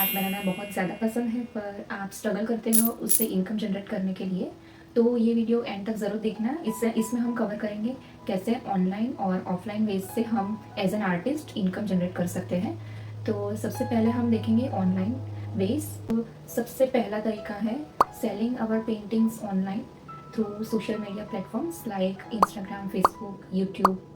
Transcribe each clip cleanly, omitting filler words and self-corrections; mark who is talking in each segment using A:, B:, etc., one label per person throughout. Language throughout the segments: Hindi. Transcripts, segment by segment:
A: आर्ट बनाना बहुत ज़्यादा पसंद है पर आप स्ट्रगल करते हो उससे इनकम जनरेट करने के लिए, तो ये वीडियो एंड तक ज़रूर देखना। इसमें हम कवर करेंगे कैसे ऑनलाइन और ऑफलाइन वेज से हम as an artist income generate कर सकते हैं। तो सबसे पहले हम देखेंगे ऑनलाइन वेज। तो सबसे पहला तरीका है selling our paintings online through social media platforms like Instagram, Facebook, YouTube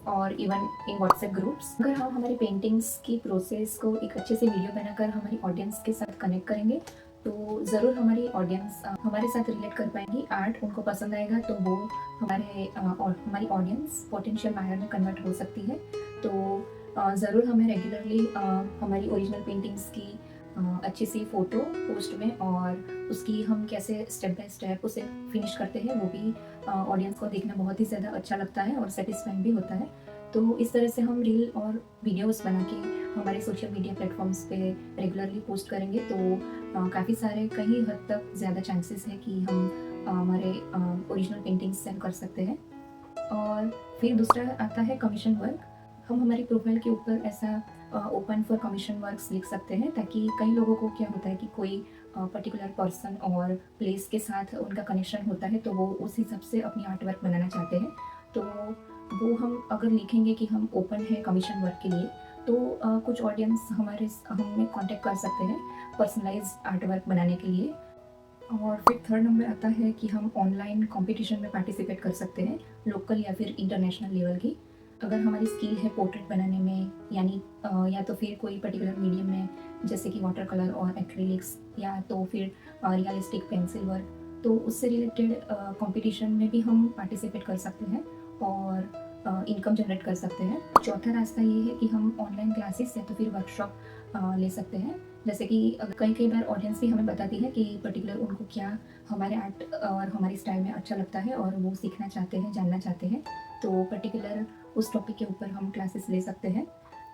A: और इवन इन व्हाट्सएप ग्रुप्स। अगर हम हमारी पेंटिंग्स की प्रोसेस को एक अच्छे से वीडियो बनाकर हमारी ऑडियंस के साथ कनेक्ट करेंगे तो ज़रूर हमारी ऑडियंस हमारे साथ रिलेट कर पाएंगी, आर्ट उनको पसंद आएगा, तो वो हमारी ऑडियंस पोटेंशियल बायर में कन्वर्ट हो सकती है। तो ज़रूर हमें रेगुलरली हमारी ओरिजिनल पेंटिंग्स की अच्छी सी फ़ोटो पोस्ट में और उसकी हम कैसे स्टेप बाय स्टेप उसे फिनिश करते हैं वो भी ऑडियंस को देखना बहुत ही ज़्यादा अच्छा लगता है और सेटिस्फाइंग भी होता है। तो इस तरह से हम रील और वीडियोस बना के हमारे सोशल मीडिया प्लेटफॉर्म्स पे रेगुलरली पोस्ट करेंगे तो काफ़ी सारे कई हद तक ज़्यादा चांसेस है कि हम हमारे ओरिजिनल पेंटिंग्स सेल कर सकते हैं। और फिर दूसरा आता है कमीशन वर्क। हम हमारी प्रोफाइल के ऊपर ऐसा ओपन फॉर कमीशन वर्क्स लिख सकते हैं ताकि कई लोगों को क्या होता है कि कोई पर्टिकुलर पर्सन और प्लेस के साथ उनका कनेक्शन होता है तो वो उस हिसाब से अपनी आर्ट वर्क बनाना चाहते हैं। तो वो हम अगर लिखेंगे कि हम ओपन है कमीशन वर्क के लिए तो कुछ ऑडियंस हमें कांटेक्ट कर सकते हैं पर्सनलाइज आर्ट वर्क बनाने के लिए। और फिर थर्ड नंबर आता है कि हम ऑनलाइन कंपटीशन में पार्टिसिपेट कर सकते हैं, लोकल या फिर इंटरनेशनल लेवल की। अगर हमारी स्किल है पोर्ट्रेट बनाने में यानी या तो फिर कोई पर्टिकुलर मीडियम में जैसे कि वाटर कलर और एक्रिलिक्स या तो फिर रियलिस्टिक पेंसिल वर्क, तो उससे रिलेटेड कंपटीशन में भी हम पार्टिसिपेट कर सकते हैं और इनकम जनरेट कर सकते हैं। चौथा रास्ता ये है कि हम ऑनलाइन क्लासेस या तो फिर वर्कशॉप ले सकते हैं। जैसे कि कई बार ऑडियंस भी हमें बताती है कि पर्टिकुलर उनको क्या हमारे आर्ट और हमारी स्टाइल में अच्छा लगता है और वो सीखना चाहते हैं, जानना चाहते हैं, तो पर्टिकुलर उस टॉपिक के ऊपर हम क्लासेस ले सकते हैं।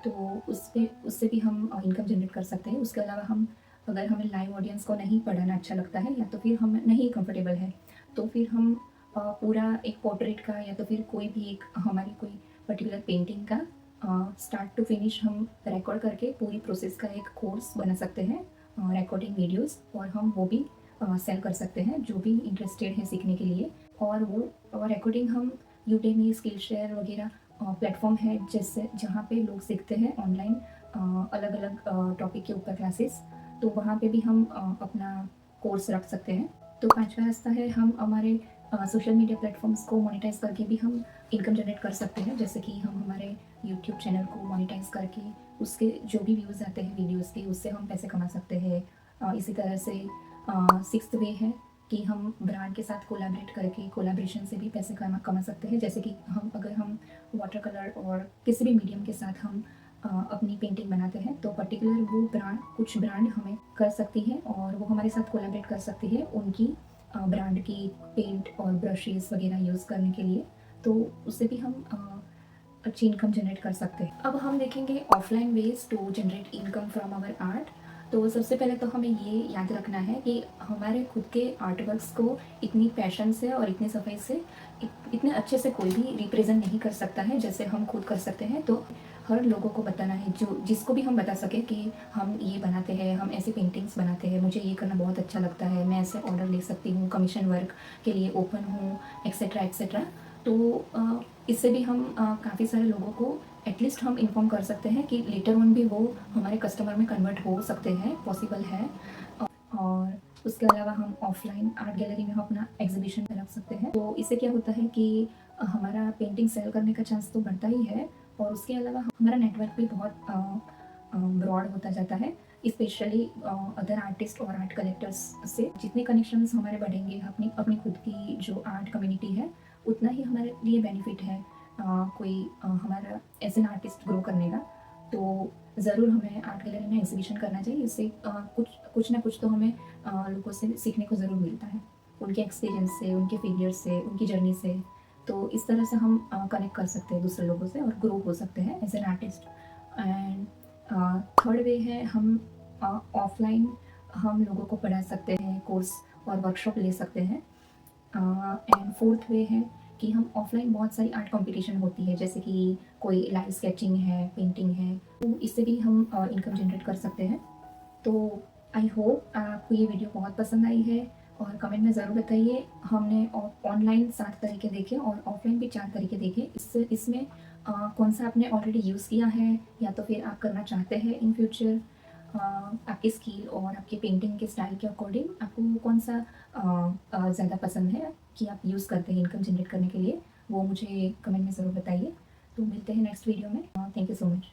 A: तो उससे भी हम इनकम जनरेट कर सकते हैं। उसके अलावा हम अगर हमें लाइव ऑडियंस को नहीं पढ़ाना अच्छा लगता है या तो फिर हम नहीं कंफर्टेबल है तो फिर हम पूरा एक पोर्ट्रेट का या तो फिर कोई भी एक हमारी कोई पर्टिकुलर पेंटिंग का स्टार्ट टू फिनिश हम रिकॉर्ड करके पूरी प्रोसेस का एक कोर्स बना सकते हैं, रिकॉर्डिंग वीडियोस, और हम वो भी सेल कर सकते हैं जो भी इंटरेस्टेड है सीखने के लिए। और वो रिकॉर्डिंग हम यूडेमी, स्किल शेयर वगैरह प्लेटफॉर्म है जैसे जहाँ पे लोग सीखते हैं ऑनलाइन अलग अलग टॉपिक के ऊपर क्लासेस, तो वहाँ पे भी हम अपना कोर्स रख सकते हैं। तो पांचवा रास्ता है हम हमारे सोशल मीडिया प्लेटफॉर्म्स को मोनेटाइज करके भी हम इनकम जनरेट कर सकते हैं। जैसे कि हम हमारे यूट्यूब चैनल को मोनेटाइज करके उसके जो भी व्यूज़ आते हैं वीडियोस के उससे हम पैसे कमा सकते हैं। इसी तरह से सिक्स्थ वे है कि हम ब्रांड के साथ कोलैबोरेट करके कोलैबोरेशन से भी पैसे कमा सकते हैं। जैसे कि अगर हम वाटर कलर और किसी भी मीडियम के साथ हम अपनी पेंटिंग बनाते हैं तो पर्टिकुलर वो कुछ ब्रांड हमें कर सकती है और वो हमारे साथ कोलैबोरेट कर सकती है उनकी ब्रांड की पेंट और ब्रशेस वगैरह यूज़ करने के लिए, तो उससे भी हम अच्छी इनकम जनरेट कर सकते हैं। अब हम देखेंगे offline ways to generate income from our art. तो सबसे पहले तो हमें ये याद रखना है कि हमारे खुद के आर्ट वर्क्स को इतनी पैशन से और इतनी सफाई से इतने अच्छे से कोई भी रिप्रेजेंट नहीं कर सकता है जैसे हम खुद कर सकते हैं। तो हर लोगों को बताना है, जो जिसको भी हम बता सकें कि हम ये बनाते हैं, हम ऐसी पेंटिंग्स बनाते हैं, मुझे ये करना बहुत अच्छा लगता है, मैं ऐसे ऑर्डर ले सकती हूँ, कमीशन वर्क के लिए ओपन हूँ, एक्सेट्रा एक्सेट्रा। तो इससे भी हम काफ़ी सारे लोगों को एटलीस्ट हम इन्फॉर्म कर सकते हैं कि लेटर ऑन भी वो हमारे कस्टमर में कन्वर्ट हो सकते हैं, पॉसिबल है। और उसके अलावा हम ऑफलाइन आर्ट गैलरी में हम अपना एग्जीबिशन रख सकते हैं। तो इससे क्या होता है कि हमारा पेंटिंग सेल करने का चांस तो बढ़ता ही है और उसके अलावा हमारा नेटवर्क भी बहुत ब्रॉड होता जाता है, स्पेशली अदर आर्टिस्ट और आर्ट कलेक्टर्स से। जितने कनेक्शंस हमारे बढ़ेंगे अपनी खुद की जो आर्ट कम्युनिटी है उतना ही हमारे लिए बेनिफिट है हमारा एज एन आर्टिस्ट ग्रो करने का। तो ज़रूर हमें आर्ट गैलरी में एग्जीबिशन करना चाहिए। इससे कुछ ना कुछ तो हमें लोगों से सीखने को ज़रूर मिलता है, उनके एक्सपीरियंस से, उनके फेलियर से, उनकी जर्नी से। तो इस तरह से हम कनेक्ट कर सकते हैं दूसरे लोगों से और ग्रो हो सकते हैं as an artist. And third way है हम ऑफलाइन हम लोगों को पढ़ा सकते हैं, कोर्स और वर्कशॉप ले सकते हैं। एंड फोर्थ वे है कि हम ऑफलाइन बहुत सारी आर्ट कंपटीशन होती है जैसे कि कोई लाइव स्केचिंग है, पेंटिंग है, तो इससे भी हम इनकम जनरेट कर सकते हैं। तो आई होप आपको ये वीडियो बहुत पसंद आई है और कमेंट में ज़रूर बताइए। हमने ऑनलाइन 7 तरीके देखे और ऑफलाइन भी 4 तरीके देखे। इसमें कौन सा आपने ऑलरेडी यूज़ किया है या तो फिर आप करना चाहते हैं इन फ्यूचर। आपकी स्किल और आपकी पेंटिंग के स्टाइल के अकॉर्डिंग आपको कौन सा ज़्यादा पसंद है कि आप यूज़ करते हैं इनकम जनरेट करने के लिए, वो मुझे कमेंट में ज़रूर बताइए। तो मिलते हैं नेक्स्ट वीडियो में। Thank you so much.